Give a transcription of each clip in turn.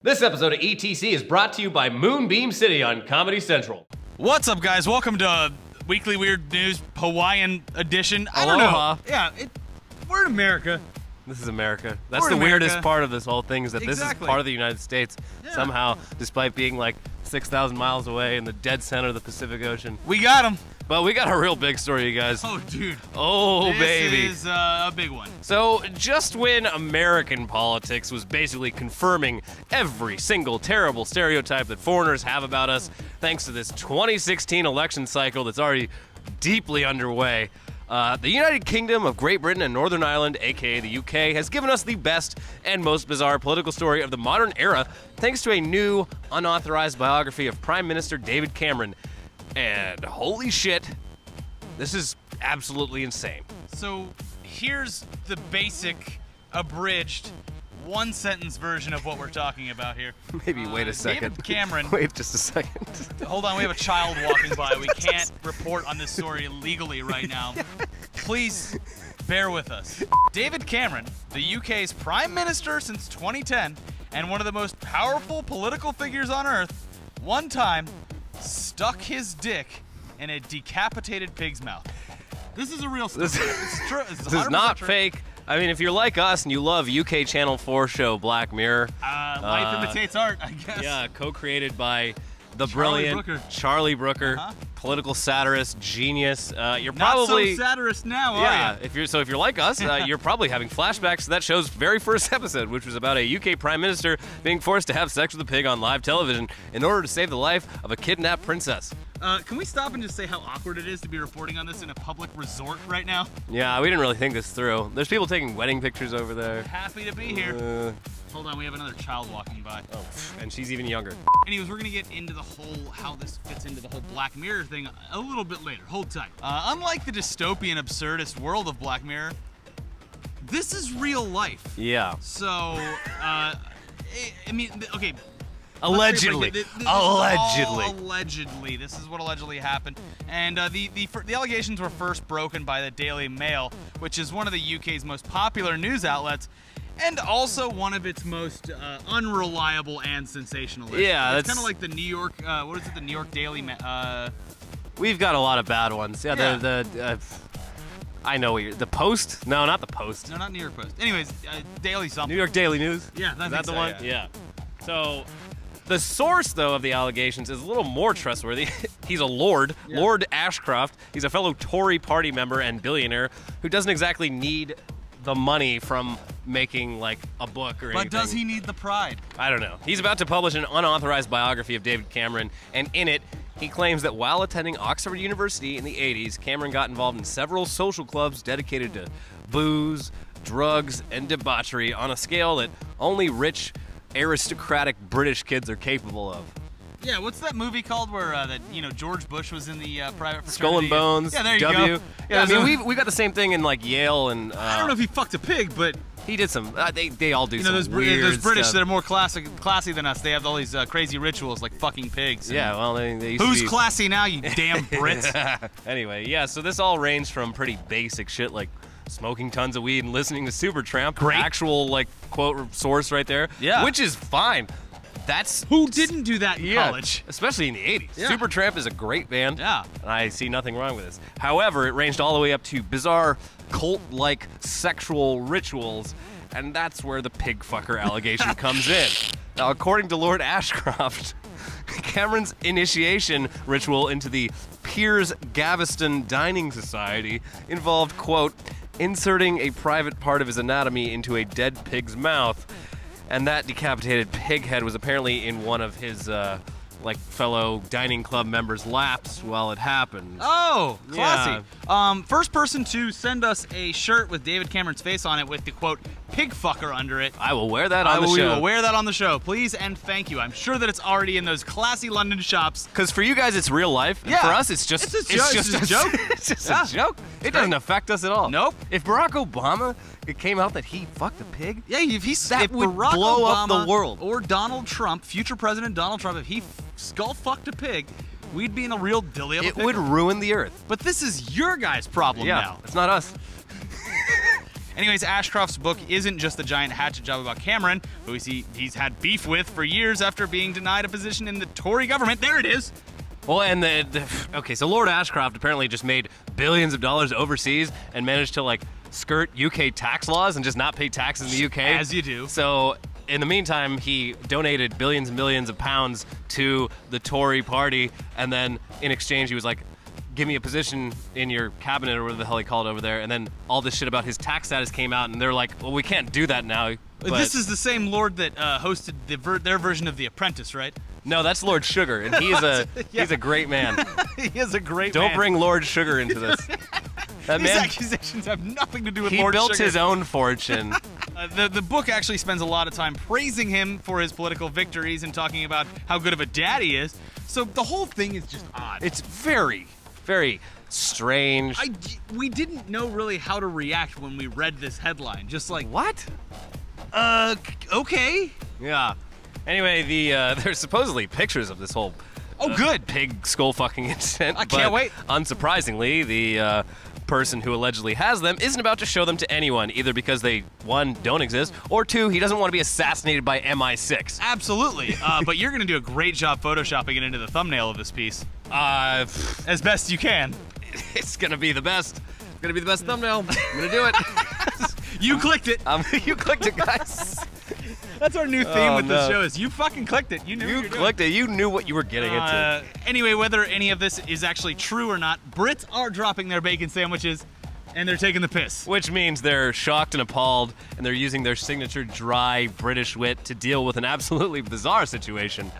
This episode of ETC is brought to you by Moonbeam City on Comedy Central. What's up, guys? Welcome to Weekly Weird News Hawaiian edition. I don't know. Yeah, we're in America. This is America. That's the weirdest part of this whole thing, is that this is part of the United States. Yeah. Somehow, despite being like 6,000 miles away in the dead center of the Pacific Ocean. We got him. But we got a real big story, you guys. Oh, dude. Oh, baby. This is a big one. So, just when American politics was basically confirming every single terrible stereotype that foreigners have about us, thanks to this 2016 election cycle that's already deeply underway, the United Kingdom of Great Britain and Northern Ireland, aka the UK, has given us the best and most bizarre political story of the modern era, thanks to a new, unauthorized biography of Prime Minister David Cameron. And holy shit, this is absolutely insane. So here's the basic, abridged, one-sentence version of what we're talking about here. Maybe wait a second. David Cameron. Wait just a second. Hold on, we have a child walking by. We can't report on this story legally right now. Please bear with us. David Cameron, the UK's Prime Minister since 2010, and one of the most powerful political figures on Earth, one time stuck his dick in a decapitated pig's mouth. This is a real story. It's true. This is not true. fake. I mean, if you're like us and you love UK Channel 4 show Black Mirror. Life imitates art, I guess. Yeah, co-created by the brilliant Charlie Brooker, political satirist, genius. You're probably not so satirist now, are you? If you're like us, you're probably having flashbacks to that show's very first episode, which was about a UK Prime Minister being forced to have sex with a pig on live television in order to save the life of a kidnapped princess. Can we stop and just say how awkward it is to be reporting on this in a public resort right now? Yeah, we didn't really think this through. There's people taking wedding pictures over there. Happy to be here. Hold on, we have another child walking by. Oh, and she's even younger. Anyways, we're gonna get into the whole, how this fits into the whole Black Mirror thing a little bit later. Hold tight. Unlike the dystopian, absurdist world of Black Mirror, this is real life. Yeah. So, I mean, okay. Allegedly. Allegedly. This is what allegedly happened. And the allegations were first broken by the Daily Mail, which is one of the UK's most popular news outlets, and also one of its most unreliable and sensationalist. Yeah, it's kind of like the New York, what is it, the New York Daily Mail? We've got a lot of bad ones. Yeah. I know what you're, the Post? No, not the Post. No, not New York Post. Anyways, Daily something. New York Daily News? Yeah, is that the one? Yeah. So, the source, though, of the allegations is a little more trustworthy. He's a lord, Lord Ashcroft. He's a fellow Tory party member and billionaire who doesn't exactly need the money from making, like, a book or anything. But does he need the pride? I don't know. He's about to publish an unauthorized biography of David Cameron, and in it, he claims that while attending Oxford University in the 80s, Cameron got involved in several social clubs dedicated to booze, drugs, and debauchery on a scale that only rich, aristocratic British kids are capable of. Yeah, what's that movie called where George Bush was in the private fraternity? Skull and Bones. Yeah, there you go. Yeah, I so mean we got the same thing in like Yale and. I don't know if he fucked a pig, but he did some. They all do some those weird British stuff. that are more classy than us. They have all these crazy rituals like fucking pigs. Yeah, well they used who's to be... classy now, you damn Brits? Anyway, yeah. So this all ranged from pretty basic shit like smoking tons of weed and listening to Supertramp. Great. Actual like quote source right there. Yeah. Which is fine. That's who didn't do that in college, especially in the 80s. Yeah. Supertramp is a great band. Yeah. And I see nothing wrong with this. However, it ranged all the way up to bizarre cult-like sexual rituals, and that's where the pig fucker allegation comes in. Now, according to Lord Ashcroft, Cameron's initiation ritual into the Piers Gaveston Dining Society involved, quote, inserting a private part of his anatomy into a dead pig's mouth. And that decapitated pig head was apparently in one of his, fellow dining club members' laps while it happened. Oh, classy. Yeah. First person to send us a shirt with David Cameron's face on it with the, quote, pig fucker under it. I will wear that on the show. We will wear that on the show. Please and thank you. I'm sure that it's already in those classy London shops. Because for you guys, it's real life. Yeah. For us, it's just a joke. It's just a joke. It doesn't affect us at all. Nope. If Barack Obama, it came out that he fucked a pig, if would Barack blow Obama up the world. Or Donald Trump, future President Donald Trump, if he skull fucked a pig, we'd be in a real dilly of a pickle. It would ruin the earth. But this is your guys' problem now. It's not us. Anyways, Ashcroft's book isn't just the giant hatchet job about Cameron, who he's had beef with for years after being denied a position in the Tory government. There it is. Well, and okay, so Lord Ashcroft apparently just made billions of dollars overseas and managed to like skirt UK tax laws and just not pay taxes in the UK. As you do. So in the meantime, he donated billions and billions of pounds to the Tory party, and then in exchange he was like, give me a position in your cabinet or whatever the hell he called over there, and then all this shit about his tax status came out, and they're like, well, we can't do that now. But this is the same Lord that hosted their version of The Apprentice, right? No, that's Lord Sugar, and he's a great man. He is a great Don't man. bring Lord Sugar into this. That These man, accusations have nothing to do with he Lord built Sugar. his own fortune. The book actually spends a lot of time praising him for his political victories and talking about how good of a dad he is. So the whole thing is just odd. It's very, very strange. We didn't know really how to react when we read this headline. Just like, What? okay. Yeah. Anyway, there's supposedly pictures of this whole Good. pig skull fucking incident. I can't wait. Unsurprisingly, the person who allegedly has them isn't about to show them to anyone, either because they, one, don't exist, or two, he doesn't want to be assassinated by MI6. Absolutely. But you're going to do a great job photoshopping it into the thumbnail of this piece. As best you can. It's gonna be the best. It's gonna be the best thumbnail. I'm gonna do it. You clicked it. You clicked it, guys. That's our new theme with this show is you fucking clicked it. You knew what You you were clicked it. You knew what you were getting into. Anyway, whether any of this is actually true or not, Brits are dropping their bacon sandwiches and they're taking the piss. Which means they're shocked and appalled, and they're using their signature dry British wit to deal with an absolutely bizarre situation.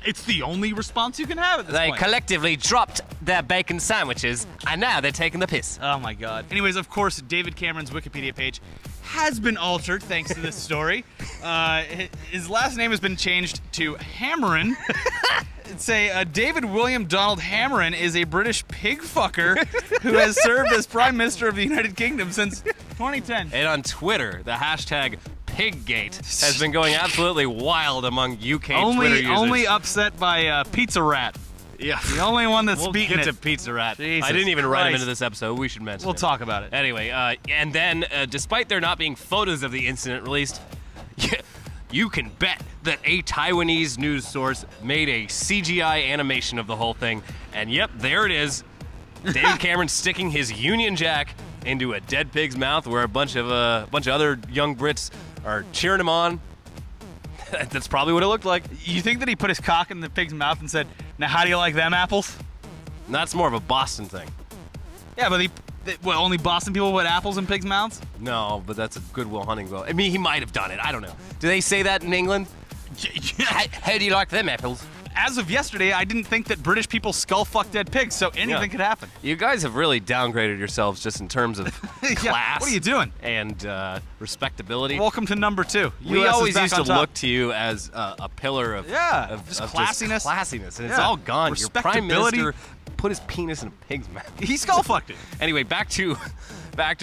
It's the only response you can have at this They point. collectively dropped their bacon sandwiches, and now they're taking the piss. Oh my god. Anyways, of course, David Cameron's Wikipedia page has been altered thanks to this story. His last name has been changed to Hammerin. Say, David William Donald Hammerin is a British pig fucker who has served as Prime Minister of the United Kingdom since 2010. And on Twitter, the hashtag Pigate has been going absolutely wild among UK Twitter users. Only upset by Pizza Rat. Yeah. The only one that's We'll speaking get it. to Pizza Rat. Jesus I didn't even write him Christ. into this episode. We should mention We'll it. talk about it. Anyway, and then, despite there not being photos of the incident released, you can bet that a Taiwanese news source made a CGI animation of the whole thing. And yep, there it is. David Cameron sticking his Union Jack into a dead pig's mouth, where a bunch of other young Brits are cheering him on. That's probably what it looked like. You think that he put his cock in the pig's mouth and said, "Now, how do you like them apples?" And that's more of a Boston thing. Yeah, but only Boston people put apples in pigs' mouths? No, but that's a Goodwill Hunting vote. I mean, he might have done it. I don't know. Do they say that in England? How do you like them apples? As of yesterday, I didn't think that British people skull fuck dead pigs, so anything could happen. You guys have really downgraded yourselves just in terms of class. Yeah, what are you doing? And respectability. Welcome to number 2. We US always is back used to on top. look to you as a pillar of just classiness. Classiness, and it's Yeah. all gone. Your prime Respectability. minister put his penis in a pig's mouth. He skull fucked it. Anyway, back to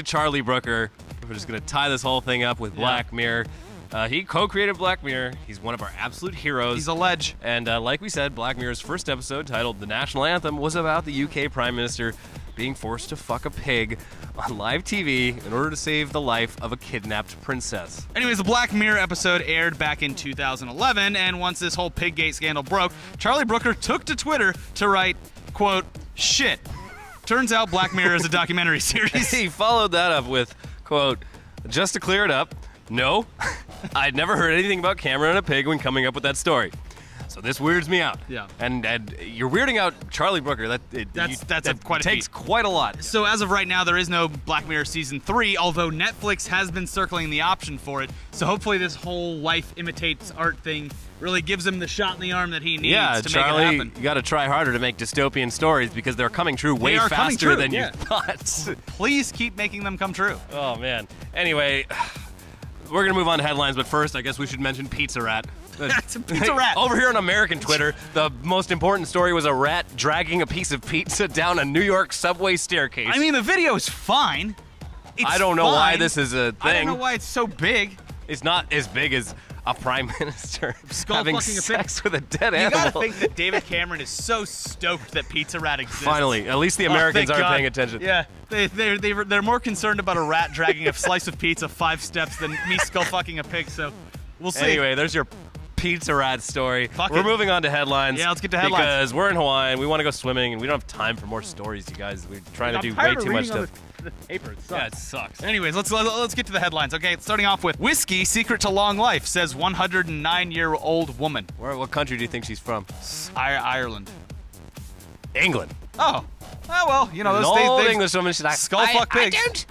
Charlie Brooker. We're just gonna tie this whole thing up with Black Mirror. He co-created Black Mirror. He's one of our absolute heroes. He's a ledge. And like we said, Black Mirror's first episode, titled The National Anthem, was about the UK Prime Minister being forced to fuck a pig on live TV in order to save the life of a kidnapped princess. Anyways, the Black Mirror episode aired back in 2011, and once this whole Pigate scandal broke, Charlie Brooker took to Twitter to write, quote, "Shit. Turns out Black Mirror is a documentary series." He followed that up with, quote, "Just to clear it up, no, I'd never heard anything about Cameron and a pig when coming up with that story. So this weirds me out." Yeah. And you're weirding out Charlie Brooker. That takes quite a lot. So as of right now, there is no Black Mirror Season 3, although Netflix has been circling the option for it. So hopefully this whole life imitates art thing really gives him the shot in the arm that he needs to Charlie, make it happen. you got to try harder to make dystopian stories because they're coming true way faster than you thought. Please keep making them come true. Oh, man. Anyway, we're going to move on to headlines, but first I guess we should mention Pizza Rat. It's a Pizza Rat. Over here on American Twitter, the most important story was a rat dragging a piece of pizza down a New York subway staircase. I mean, the video is fine. I don't know why this is a thing. I don't know why it's so big. It's not as big as a prime minister Skull having fucking a pig. sex with a dead You animal. gotta think that David Cameron is so stoked that Pizza Rat exists. Finally, at least the Americans thank aren't God. paying attention. Yeah, they're more concerned about a rat dragging a slice of pizza 5 steps than me skull fucking a pig. So we'll see. Anyway, there's your Pizza Rat story. Fuck We're it. moving on to headlines. Yeah, let's get to headlines. Because we're in Hawaii and we want to go swimming and we don't have time for more stories, you guys. We're trying to do way too much stuff. The paper, it sucks. Yeah, it sucks. Anyways, let's get to the headlines. Okay, starting off with whiskey secret to long life, says 109-year-old woman. What country do you think she's from? Ireland. England. Oh, well, you know An those old things. English woman. She's like, Skull fuck pigs.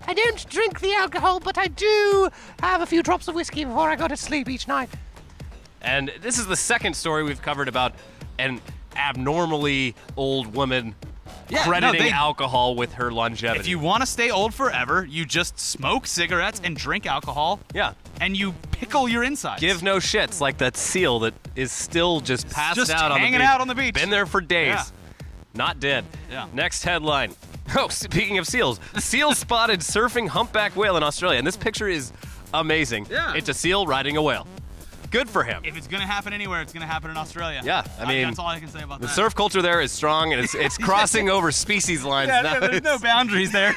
I don't drink the alcohol, but I do have a few drops of whiskey before I go to sleep each night. And this is the second story we've covered about an abnormally old woman crediting alcohol with her longevity. If you want to stay old forever, you just smoke cigarettes and drink alcohol. Yeah. And you pickle your insides. Give no shits, like that seal that is still just passed Just out on the beach. hanging out on the beach. Been there for days. Yeah. Not dead. Yeah. Next headline. Oh, speaking of seals. Seal spotted surfing humpback whale in Australia. And this picture is amazing. Yeah. It's a seal riding a whale. Good for him. If it's gonna happen anywhere, it's gonna happen in Australia. Yeah, I mean, that's all I can say about The that. surf culture there is strong, and it's crossing over species lines Yeah, now. there's no boundaries there.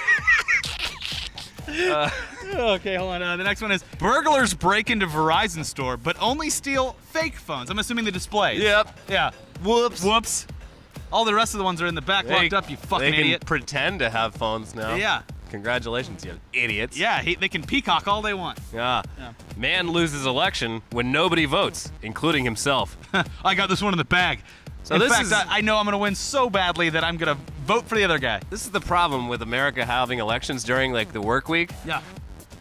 Okay, hold on. The next one is burglars break into Verizon store, but only steal fake phones. I'm assuming the displays. Yep. Yeah. Whoops. Whoops. All the rest of the ones are in the back locked up. You fucking they can idiot. pretend to have phones now. Yeah. Congratulations, you idiots. Yeah. They can peacock all they want. Yeah. Man loses election when nobody votes, including himself. I got this one in the bag. So in this fact, is- I know I'm gonna win so badly that I'm gonna vote for the other guy. This is the problem with America having elections during like the work week. Yeah.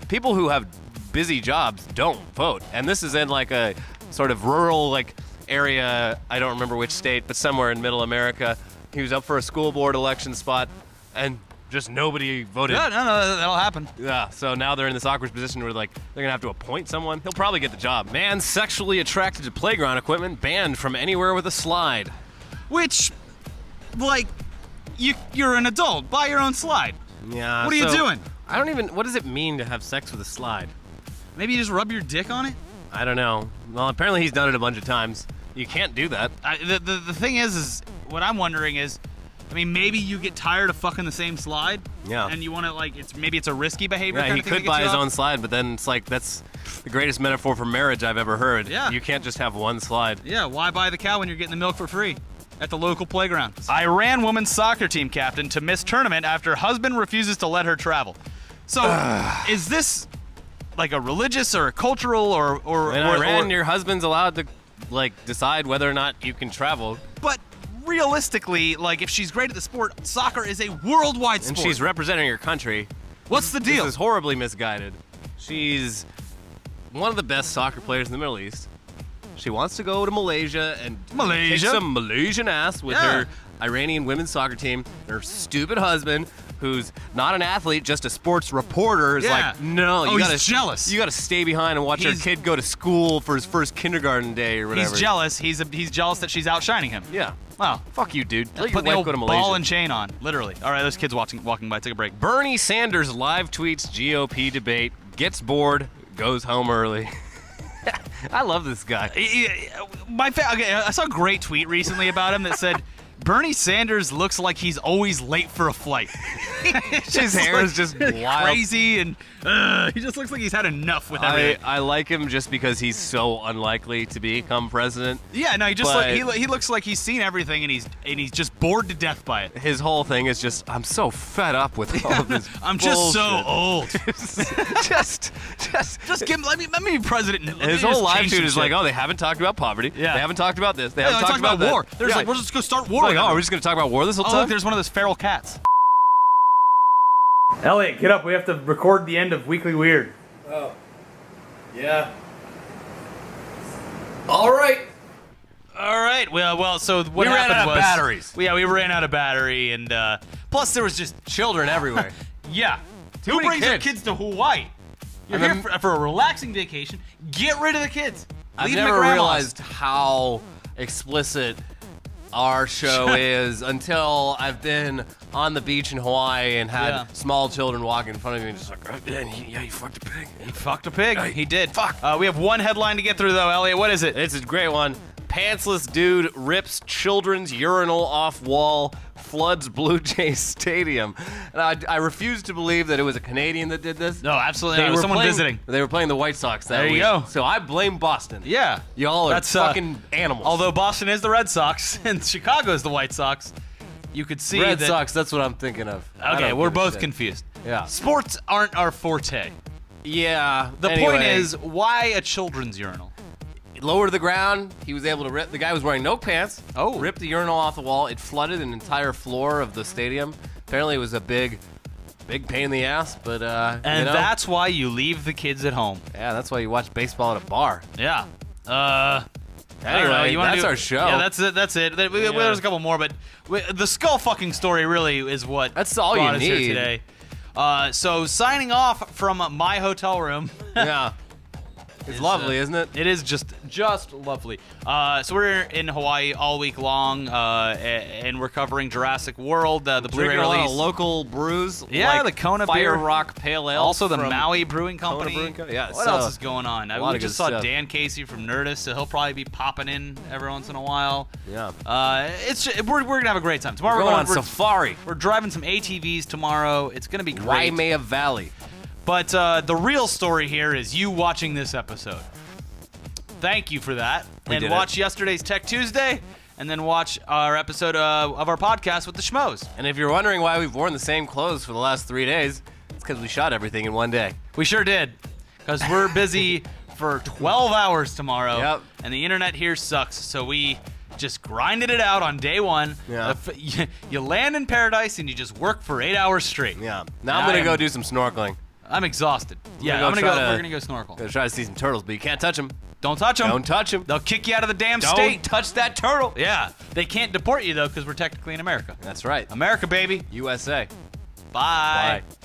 People who have busy jobs don't vote, and this is in like a sort of rural like area. I don't remember which state, but somewhere in Middle America. He was up for a school board election spot, and just nobody voted. Yeah, no, that'll happen. Yeah, so now they're in this awkward position where like they're gonna have to appoint someone. He'll probably get the job. Man sexually attracted to playground equipment banned from anywhere with a slide. Which, like, you're an adult. Buy your own slide. Yeah. What are you so doing? I don't even. What does it mean to have sex with a slide? Maybe you just rub your dick on it. I don't know. Well, apparently he's done it a bunch of times. You can't do that. The thing is what I'm wondering is, I mean, maybe you get tired of fucking the same slide. Yeah. And you want to like, maybe it's a risky behavior. Yeah, kind he of thing that could gets buy you his off. own slide, but then it's like that's the greatest metaphor for marriage I've ever heard. Yeah. You can't just have one slide. Yeah. Why buy the cow when you're getting the milk for free? At the local playground. Iran women's soccer team captain to miss tournament after husband refuses to let her travel. So, is this like a religious or a cultural or In Iran, your husband's allowed to like decide whether or not you can travel. But realistically, like if she's great at the sport, soccer is a worldwide sport. And she's representing your country. What's the deal? This is horribly misguided. She's one of the best soccer players in the Middle East. She wants to go to Malaysia and kick some Malaysian ass with her Iranian women's soccer team. Her stupid husband, who's not an athlete, just a sports reporter, is like, no, you gotta he's jealous. You gotta stay behind and watch your kid go to school for his first kindergarten day or whatever. He's jealous. He's jealous that she's outshining him. Yeah. Wow. Fuck you, dude. Let your Put the wife old go to Malaysia. ball and chain on, literally. All right, those kids walking by. Take a break. Bernie Sanders live tweets GOP debate, gets bored, goes home early. I love this guy. Okay, I saw a great tweet recently about him that said, Bernie Sanders looks like he's always late for a flight. His hair is just wild. Crazy, and he just looks like he's had enough with everything. I like him just because he's so unlikely to become president. Yeah, no, he looks like he's seen everything, and he's just bored to death by it. His whole thing is just, I'm so fed up with all of this. I'm just so old. just let me be president. his whole live tweet is like, oh, they haven't talked about poverty. Yeah. They haven't talked about this. They They haven't talked about that. war. There's Yeah. like, we're just gonna start war. Like, oh, we're just gonna talk about war this whole Oh, time. look, there's one of those feral cats. Elliot, get up. We have to record the end of Weekly Weird. Oh. Yeah. All right. All right. Well, so what We ran happened out of was, batteries. Yeah, we ran out of battery, and plus there was just Children everywhere. yeah. Too Who many brings their kids. kids to Hawaii? You're And here for a relaxing vacation. Get rid of the kids. I've Leave them at never grandma's. realized how explicit our show is until I've been on the beach in Hawaii and had small children walking in front of me and just like, oh, man, he fucked a pig. He fucked a pig. He did. Fuck. We have one headline to get through, though, Elliot. What is it? It's a great one. Pantsless dude rips children's urinal off wall, floods Blue Jays Stadium. And I refuse to believe that it was a Canadian that did this. No, absolutely not. It was someone visiting. They were playing the White Sox that week. There you go. So I blame Boston. Yeah. Y'all are fucking animals. Although Boston is the Red Sox and Chicago is the White Sox, you could see Red Sox, that's what I'm thinking of. Okay, we're both confused. Yeah. Sports aren't our forte. Yeah. The point is, why a children's urinal? Lower to the ground, he was able to rip. The guy was wearing no pants. Oh. Ripped the urinal off the wall. It flooded an entire floor of the stadium. Apparently, it was a big pain in the ass. But and that's why you leave the kids at home. Yeah, that's why you watch baseball at a bar. Yeah. Anyway, that's our show. Yeah, that's it. There's a couple more, but the skull fucking story really is what. That's all brought you us need here today. So signing off from my hotel room. Yeah. It's lovely, isn't it? It is just lovely. So we're in Hawaii all week long, and we're covering Jurassic World, the Blu-ray Drinking a lot release. of local brews. Yeah, like the Kona Fire beer. Rock Pale Ale. Also the Maui Brewing Company. Yeah. What else is going on? lot We of just good saw stuff. Dan Casey from Nerdist, so he'll probably be popping in every once in a while. Yeah. We're gonna have a great time tomorrow. We're going on safari. We're driving some ATVs tomorrow. It's gonna be great. Waimea Valley. But the real story here is you watching this episode. Thank you for that. And watch yesterday's Tech Tuesday, and then watch our episode of our podcast with the Schmoes. And if you're wondering why we've worn the same clothes for the last 3 days, it's because we shot everything in one day. We sure did, because we're busy for 12 hours tomorrow, Yep. and the internet here sucks, so we just grinded it out on day one. Yeah. You land in paradise, and you just work for 8 hours straight. Yeah. Now I'm going to go do some snorkeling. I'm exhausted. Yeah, we're gonna go snorkel. Gonna try to see some turtles, but you can't touch them. Don't touch them. Don't touch them. They'll kick you out of the damn Don't state. touch that turtle. Yeah. They can't deport you, though, because we're technically in America. That's right. America, baby. USA. Bye. Bye.